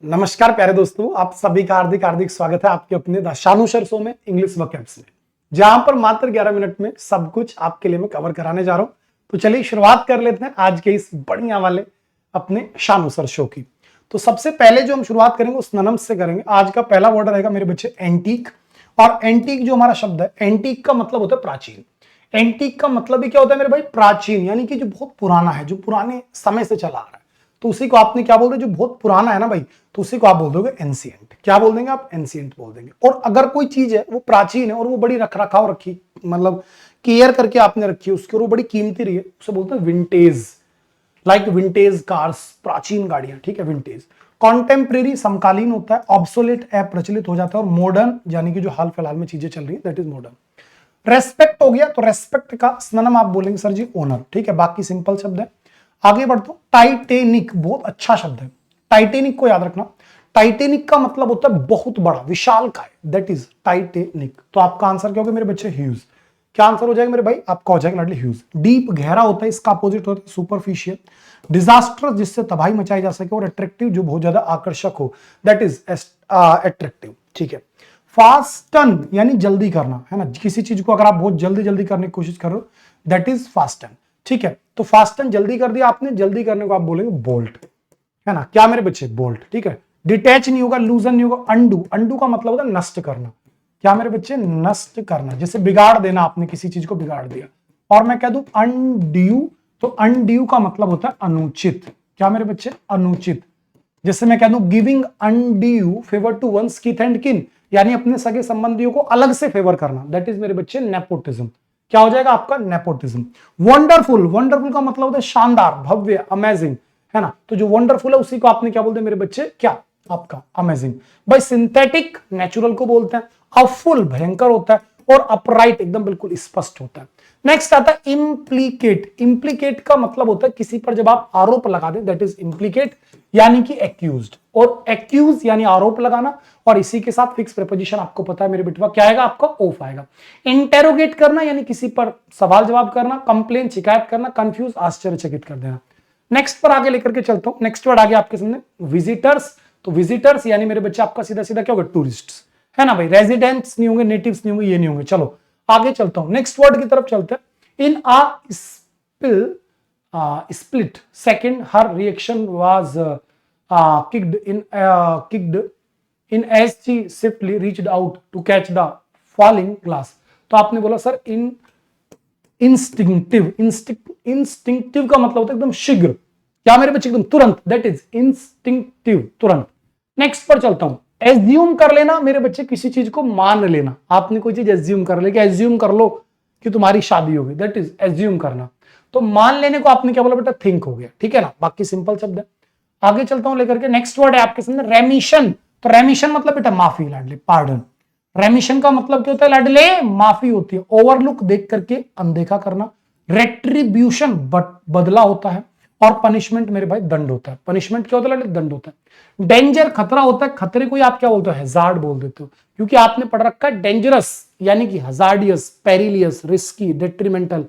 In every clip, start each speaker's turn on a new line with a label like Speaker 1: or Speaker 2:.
Speaker 1: नमस्कार प्यारे दोस्तों, आप सभी का हार्दिक हार्दिक स्वागत है आपके अपने द शानू सर शो में इंग्लिश वोकैब्स में, जहां पर मात्र 11 मिनट में सब कुछ आपके लिए मैं कवर कराने जा रहा हूं। तो चलिए शुरुआत कर लेते हैं आज के इस बढ़िया वाले अपने शानू सर शो की। तो सबसे पहले जो हम शुरुआत करेंगे उस ननम से करेंगे। आज का पहला वर्ड रहेगा मेरे बच्चे एंटीक। और एंटीक जो हमारा शब्द है, एंटीक का मतलब होता है प्राचीन। एंटीक का मतलब ही क्या होता है मेरे भाई? प्राचीन, यानी कि जो बहुत पुराना है, जो पुराने समय से चला आ रहा है। तो उसी को आपने क्या बोल दो, जो बहुत पुराना है ना भाई, तो उसी को आप बोल दोगे एंशिएंट। क्या बोल देंगे आप? एंशिएंट बोल देंगे। और अगर कोई चीज है वो प्राचीन है और वो बड़ी रख रखाव रखी, मतलब केयर करके आपने रखी है उसकी, और वो बड़ी कीमती रही है, उसे बोलते हैं विंटेज। लाइक विंटेज कार्स, प्राचीन गाड़ियां, ठीक है, विंटेज। कॉन्टेम्परेरी समकालीन होता है, ऑब्सोलेट प्रचलित हो जाता है, और मॉडर्न यानी कि जो हाल फिलहाल में चीजें चल रही है, दैट इज मॉडर्न। रेस्पेक्ट हो गया, तो रेस्पेक्ट का सिनोनिम आप बोलेंगे सर जी ओनर, ठीक है, बाकी सिंपल शब्द है। आगे बढ़ता हूं, टाइटेनिक बहुत अच्छा शब्द है। टाइटेनिक को याद रखना, टाइटेनिक का मतलब होता है बहुत बड़ा, विशाल काय, दैट इज टाइटेनिक। तो आपका आंसर क्या होगा मेरे बच्चे? ह्यूज। क्या आंसर हो जाएगा मेरे भाई? आपका हो जाएगा ह्यूज। डीप गहरा होता है, इसका अपोजिट होता है सुपरफिशियल। डिजास्टर जिससे तबाही मचाई जा सके, और अट्रैक्टिव जो बहुत ज्यादा आकर्षक हो, दैट इज अट्रैक्टिव, ठीक है। फास्टन यानी जल्दी करना, है ना, किसी चीज को अगर आप बहुत जल्दी जल्दी करने की कोशिश कर रहे हो, दैट इज फास्टन, ठीक है। तो फास्टन जल्दी कर दिया आपने, जल्दी करने को आप बोलेंगे बोल्ट, है ना। क्या मेरे बच्चे? बोल्ट, ठीक है। डिटैच नहीं होगा, लूजन नहीं होगा। अंडू, अंडू का मतलब होता है नष्ट करना। क्या मेरे बच्चे? नष्ट करना, जैसे बिगाड़ देना, आपने किसी चीज को बिगाड़ दिया। और मैं कह दूं अनड्यू, तो अनड्यू का मतलब होता है अनुचित। क्या मेरे बच्चे? अनुचित। जैसे मैं कह दूं giving undue favour to one's kith and kin, यानी अपने सगे संबंधियों को अलग से फेवर करना, दैट इज मेरे बच्चे नेपोटिज्म। क्या हो जाएगा आपका? नेपोटिज्म। वंडरफुल, वंडरफुल का मतलब होता है शानदार, भव्य, अमेजिंग, है ना। तो जो वंडरफुल है उसी को आपने क्या बोलते हैं मेरे बच्चे? क्या? आपका अमेजिंग। भाई सिंथेटिक नेचुरल को बोलते हैं। अफुल भयंकर होता है, और अपराइट एकदम बिल्कुल स्पष्ट होता है। नेक्स्ट आता है इम्प्लीकेट। इम्प्लीकेट का मतलब होता है किसी पर जब आप आरोप लगा दें, दैट इज इम्प्लीकेट, यानी कि एक्यूज्ड। और एक्यूज यानी आरोप लगाना, और इसी के साथ फिक्स प्रीपोजिशन आपको पता है मेरे बेटवा क्या आएगा? आपका ऑफ आएगा। इंटेरोगेट करना यानी किसी पर सवाल जवाब करना, कंप्लेन शिकायत करना, कंफ्यूज आश्चर्यचकित कर देना। नेक्स्ट पर आगे लेकर के चलता हूं। नेक्स्ट वर्ड आगे आपके सामने विजिटर्स। तो विजिटर्स यानी मेरे बच्चे आपका सीधा सीधा क्या होगा? टूरिस्ट, है ना भाई। रेजिडेंट्स नहीं होंगे, नेटिव्स नहीं होंगे, ये नहीं होंगे। चलो आगे चलता हूं, नेक्स्ट वर्ड की तरफ चलते हैं। इन आ split second her reaction was kicked in as she swiftly reached out to catch the falling glass। तो आपने बोला सर इन इंस्टिंक्टिव, इंस्टिंक्टिव का मतलब होता है एकदम शीघ्र। क्या मेरे बच्चे? एकदम तुरंत, दैट इज इंस्टिंक्टिव, तुरंत। नेक्स्ट पर चलता हूं। एज्यूम कर लेना मेरे बच्चे, किसी चीज को मान लेना। आपने कोई चीज एज्यूम कर ले, एज्यूम कर लो कि तुम्हारी शादी होगी, दैट इज एज्यूम करना। तो मान लेने को आपने क्या बोला बेटा? थिंक हो गया, ठीक है ना। बाकी सिंपल शब्द है। आगे चलता हूं लेकर के, नेक्स्ट वर्ड है आपके सामने रेमिशन। तो रेमिशन मतलब बेटा माफी, लाडले, पार्डन। रेमिशन का मतलब क्या होता है लाडले? माफी होती है। ओवरलुक देख करके अनदेखा करना। रेट्रीब्यूशन बदला होता है। और पनिशमेंट मेरे भाई दंड होता है। पनिशमेंट क्या होता है लाडले? दंड होता है। डेंजर खतरा होता है, खतरे को आप क्या बोलते हो? हैजार्ड बोल देते हो, क्योंकि आपने पढ़ रखा है डेंजरस यानी कि हजार्डियस, पेरिलियस, रिस्की, डेट्रीमेंटल,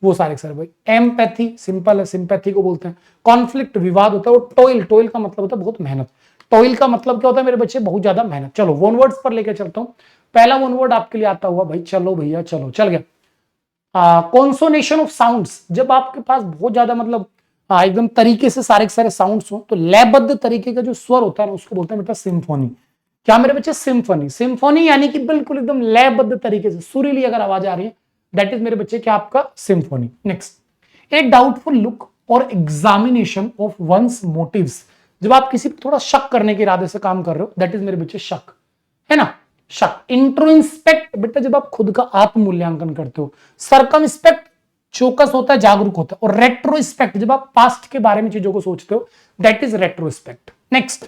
Speaker 1: वो सारे सर भाई। एम्पैथी सिंपल है, सिंपैथी को बोलते हैं। कॉन्फ्लिक्ट विवाद होता है। और टोइल, टोइल का मतलब होता है बहुत मेहनत। टोइल का मतलब क्या होता है मेरे बच्चे? बहुत ज्यादा मेहनत। चलो वन वर्ड्स पर लेकर चलता हूं। पहला वन वर्ड आपके लिए आता हुआ भाई, चलो भैया चलो, चल गया। कॉन्सोनेशन ऑफ साउंड्स, जब आपके पास बहुत ज्यादा मतलब एकदम तरीके से सारे के सारे साउंड्स हो, तो लयबद्ध तरीके का जो स्वर होता है ना, उसको बोलते हैं बेटा सिम्फोनी। क्या मेरे बच्चे? सिम्फोनी। सिम्फोनी यानी कि बिल्कुल एकदम लयबद्ध तरीके से सुरीली अगर आवाज आ रही है, दैट इज मेरे बच्चे क्या? आपका सिम्फोनी। नेक्स्ट, ए डाउटफुल लुक और एग्जामिनेशन ऑफ वंस मोटिव्स, जब आप किसी पर थोड़ा शक करने के इरादे से काम कर रहे हो, दैट इज मेरे बच्चे शक, है ना, शक। इंट्रोइंस्पेक्ट बेटा जब आप खुद का आत्म मूल्यांकन करते हो। सर्कमस्पेक्ट चौकस होता है, जागरूक होता है। और रेट्रोस्पेक्ट जब आप पास्ट के बारे में चीजों को सोचते हो, that is retrospect. Next,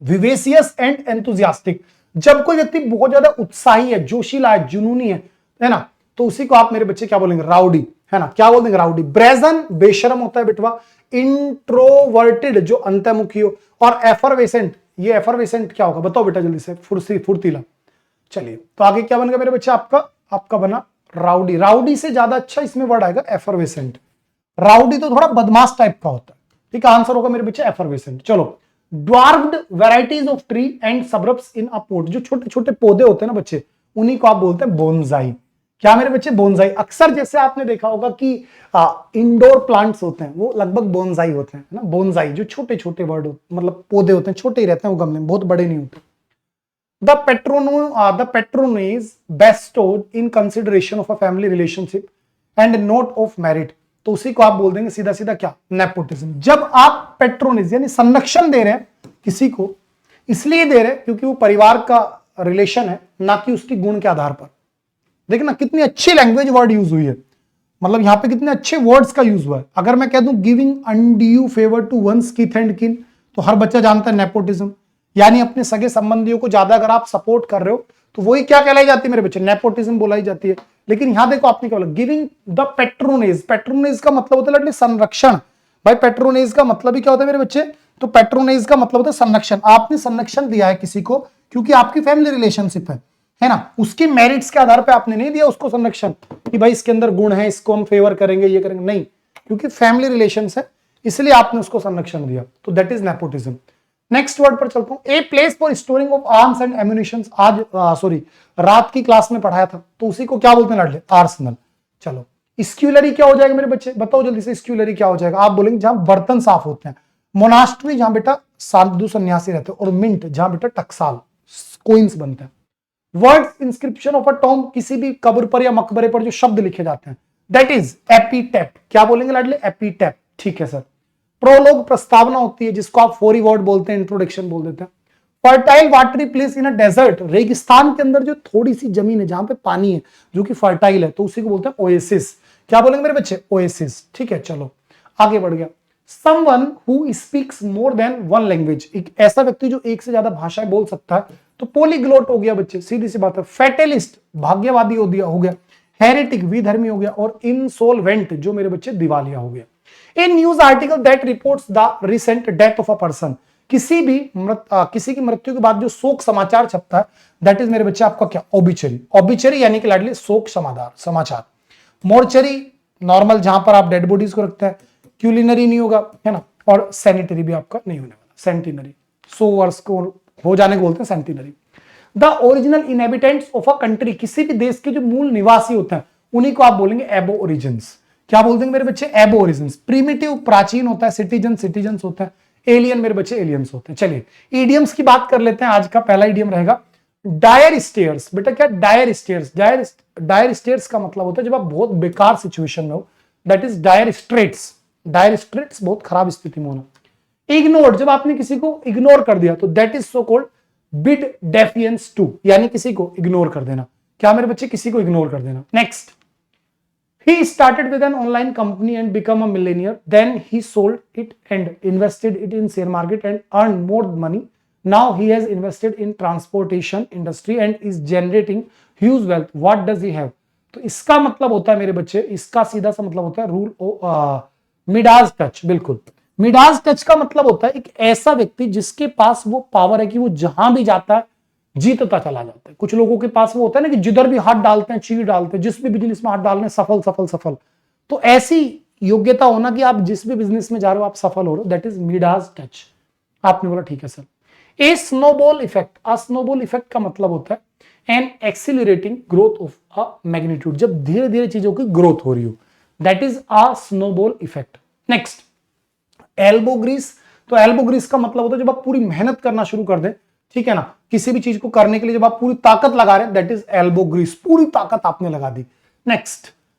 Speaker 1: vivacious and enthusiastic, जब कोई व्यक्ति बहुत ज्यादा उत्साही है, जोशीला है, जुनूनी है ना, तो उसी को आप मेरे बच्चे क्या बोलेंगे? राउडी, है ना। क्या बोल देंगे? राउडी। ब्रेजन बेशरम होता है बेटवा। इंट्रोवर्टेड जो अंतर्मुखी हो। और एफरवेसेंट, ये एफरवेसेंट क्या होगा बताओ बेटा जल्दी से? फुर्तीला। चलिए तो आगे क्या बन गया मेरे बच्चे? आपका बना राउडी। राउडी से ज्यादा अच्छा इसमें वर्ड आएगा एफरवेसेंट। राउडी तो थोड़ा बदमाश टाइप का होता है, ठीक है। आंसर होगा मेरे बच्चे एफरवेसेंट। चलो dwarfed varieties of tree and shrubs in a pot, जो छोटे छोटे पौधे होते हैं ना बच्चे, उन्हीं को आप बोलते हैं बोनसाई। क्या मेरे बच्चे? बोनसाई। अक्सर जैसे आपने देखा होगा कि इंडोर प्लांट्स होते हैं वो लगभग बोनसाई होते हैं, है ना। बोनसाई जो छोटे छोटे वर्ड मतलब पौधे होते हैं, छोटे ही रहते हैं वो, गमले में बहुत बड़े नहीं होते। The patronage bestowed in consideration of a family relationship and note of merit, तो उसी को आप बोल देंगे सीधा सीधा क्या? नेपोटिज्म। जब आप पेट्रोनेज यानी संरक्षण दे रहे हैं किसी को, इसलिए दे रहे हैं क्योंकि वो परिवार का रिलेशन है, ना कि उसकी गुण के आधार पर। देखना कितनी अच्छी लैंग्वेज वर्ड यूज हुई है, मतलब यहां पे कितने अच्छे वर्ड्स का यूज हुआ है। अगर मैं कह दूं giving undue favour to one's kith and kin, तो हर बच्चा जानता है नेपोटिज्म, यानी अपने सगे संबंधियों को ज्यादा अगर आप सपोर्ट कर रहे हो तो वही क्या कहलाई जाती है मेरे बच्चे? नेपोटिज्म बोलाई जाती है। लेकिन यहां देखो आपने क्या बोला? Giving the patronage. पेट्रोनेज का मतलब होता है संरक्षण। भाई पेट्रोनेज का मतलब ही क्या होता है मेरे बच्चे? तो पेट्रोनेज का मतलब होता है संरक्षण। आपने संरक्षण दिया है किसी को क्योंकि आपकी फैमिली रिलेशनशिप है ना, उसकी मेरिट्स के आधार पे आपने नहीं दिया उसको संरक्षण कि भाई इसके अंदर गुण है, इसको हम फेवर करेंगे, ये करेंगे, नहीं, क्योंकि फैमिली रिलेशंस है इसलिए आपने उसको संरक्षण दिया, तो that is nepotism. Next word पर चलता हूं। A place for storing of arms and ammunition. आज रात की क्लास में पढ़ाया था, तो उसी को क्या बोलते हैं लाडले? आर्सनल। चलो स्क्यूलरी क्या हो जाएगा मेरे बच्चे? बताओ जल्दी से, स्क्यूलरी क्या हो जाएगा? आप बोलेंगे जहां बर्तन साफ होते हैं। मोनास्ट्री जहां बेटा साधु सन्यासी रहते हैं, और मिंट जहां बेटा टकसाल कोइंस बनते हैं। Words inscription of a Tom, किसी भी कब्र पर या मकबरे पर जो शब्द लिखे जाते हैं, दैट इज एपीटेप। क्या बोलेंगे लाडले? एपीटेप। ठीक है सर। प्रोलोग प्रस्तावना होती है जिसको आप फोरी वर्ड बोलते हैं, इंट्रोडक्शन बोल देते हैं। Fertile watery place in a desert, रेगिस्तान के अंदर जो थोड़ी सी जमीन है जहां पे पानी है जो कि फर्टाइल है, तो उसी को बोलते हैं ओएसिस। क्या बोलेंगे मेरे बच्चे? ओएसिस। ठीक है चलो आगे बढ़ गया। Someone who speaks more than one language, एक ऐसा व्यक्ति जो एक से ज्यादा भाषाएं बोल सकता है, तो पोलीग्लोट हो गया बच्चे, सीधी सी बात है। फेटेलिस्ट भाग्यवादी हो गया। हेरेटिक विधर्मी हो गया। और इंसोल्वेंट जो मेरे बच्चे दिवालिया हो गया। A news article that reports the recent death of a person, किसी की मृत्यु के बाद जो शोक समाचार छपता है, दैट इज मेरे बच्चे आपका क्या? ओबिचरी। ओबिचरी यानी कि लाडली शोक समाचार। मोर्चरी नॉर्मल जहां पर आप डेड बॉडीज को रखते हैं। क्यूलिनरी नहीं होगा, है ना। और सैनिटरी भी आपका नहीं होने वाला, सेंटिनरी। 100 वर्ष को हो जाने को बोलते हैं centenary. The original inhabitants of a country, किसी भी देश के जो मूल निवासी होते हैं उन्हीं को आप बोलेंगे एबो ओरिजिन्स। क्या बोल देंगे मेरे बच्चे? एबो ओरिजिन्स। प्रीमिटिव प्राचीन होता है, सिटीजन्स होते हैं, एलियन मेरे बच्चे एलियंस होते हैं। चलिए इडियम्स की बात कर लेते हैं। आज का पहला इडियम रहेगा डायर स्टेयर्स। बेटा क्या? Dyer stairs. डायर स्टेयर्स का मतलब होता है जब आप बहुत बेकार सिचुएशन में हो, that is dire straits. Dire straits बहुत खराब स्थिति में होना। इग्नोर्ड, जब आपने किसी को इग्नोर कर दिया, तो that is so called bid defiance to, यानी किसी को इग्नोर कर देना। क्या मेरे बच्चे? किसी को इग्नोर कर देना। Next, he started with an online company and become a millionaire, then he sold it and invested it in share market and earned more money. Now he has invested in transportation industry and is generating huge wealth. What does he have? तो इसका मतलब होता है मेरे बच्चे, इसका सीधा सा मतलब होता है रूल मिडास टच। बिल्कुल, मिडास टच का मतलब होता है एक ऐसा व्यक्ति जिसके पास वो पावर है कि वो जहां भी जाता है जीतता चला जाता है। कुछ लोगों के पास वो होता है ना कि जिधर भी हाथ डालते हैं चीज डालते हैं, जिस भी बिजनेस में हाथ डालने हैं सफल सफल सफल। तो ऐसी योग्यता होना कि आप जिस भी बिजनेस में जा रहे हो आप सफल हो रहे हो, दैट इज मिडास टच। आपने बोला ठीक है sir. A snowball effect. A snowball effect का मतलब होता है an accelerating growth of a magnitude, जब धीरे धीरे चीजों की ग्रोथ हो रही हो, that is a snowball effect. Next, elbow grease. तो एल्बो ग्रीस का मतलब होता है जब आप पूरी मेहनत करना शुरू कर दें, ठीक है ना, किसी भी चीज को करने के लिए जब आप पूरी ताकत लगा रहे हैं, दैट इज एल्बो ग्रीस। पूरी ताकत आपने लगा दी।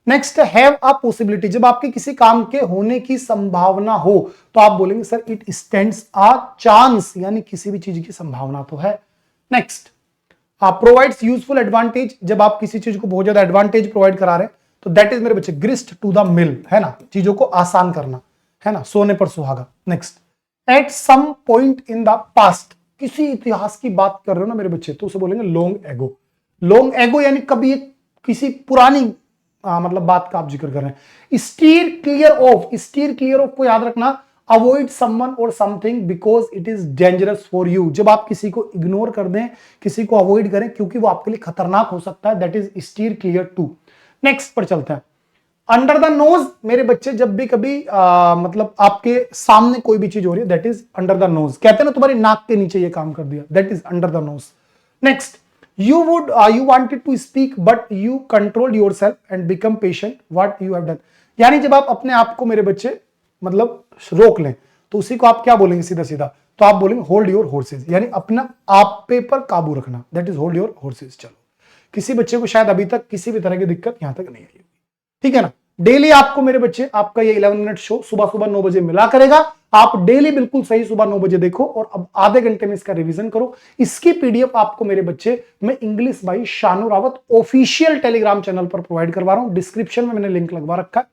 Speaker 1: नेक्स्ट हैव अ पॉसिबिलिटी, जब आपके किसी काम के होने की संभावना हो तो आप बोलेंगे sir it stands a chance, यानी किसी भी चीज की संभावना तो है। नेक्स्ट, प्रोवाइड्स यूजफुल एडवांटेज, जब आप किसी चीज को बहुत ज्यादा एडवांटेज प्रोवाइड करा रहे हैं, तो दैट इज मेरे बच्चे ग्रिस्ट टू द मिल, है ना, चीजों को आसान करना, है ना, सोने पर सुहागा। Next, at some point in the past, किसी इतिहास की बात कर रहे हो ना मेरे बच्चे, तो उसे बोलेंगे लॉन्ग एगो। लॉन्ग एगो यानी कभी किसी पुरानी मतलब बात का आप जिक्र कर रहे हैं। स्टीयर क्लियर ऑफ को याद रखना, अवॉइड समवन और something because it is dangerous for you, जब आप किसी को इग्नोर कर दें, किसी को अवॉइड करें क्योंकि वो आपके लिए खतरनाक हो सकता है, that is steer clear to. Next पर चलते हैं। अंडर द नोज मेरे बच्चे जब भी कभी मतलब आपके सामने कोई भी चीज हो रही है, that is under the nose. कहते हैं ना तुम्हारी नाक के नीचे ये काम कर दिया, that is under the nose. Next, you wanted to speak but you controlled yourself and become patient, what you have done। यानी जब आप अपने आप को मेरे बच्चे मतलब रोक लें तो उसी को आप क्या बोलेंगे सीधा सीधा, तो आप बोलेंगे होल्ड योर हॉर्सेस, यानी अपना आप पे पर काबू रखना, that is hold your horses. चलो, किसी बच्चे को शायद अभी तक किसी भी तरह की दिक्कत यहां तक नहीं आई, ठीक है ना। डेली आपको मेरे बच्चे आपका ये 11 मिनट शो सुबह सुबह 9 बजे मिला करेगा। आप डेली बिल्कुल सही सुबह 9 बजे देखो और अब आधे घंटे में इसका रिवीजन करो। इसकी पीडीएफ आपको मेरे बच्चे मैं English by Shanu Rawat official Telegram channel पर प्रोवाइड करवा रहा हूं। डिस्क्रिप्शन में मैंने लिंक लगवा रखा है,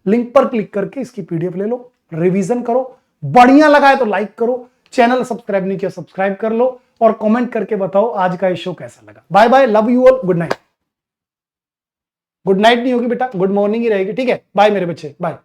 Speaker 1: लिंक पर क्लिक करके इसकी पीडीएफ ले लो, रिवीजन करो। बढ़िया लगा है तो लाइक करो, चैनल सब्सक्राइब नहीं किया सब्सक्राइब कर लो और कमेंट करके बताओ आज का ये शो कैसा लगा। Bye bye, love you all, good night. Good night नहीं होगी बेटा, गुड मॉर्निंग ही रहेगी, ठीक है। बाय मेरे बच्चे, बाय।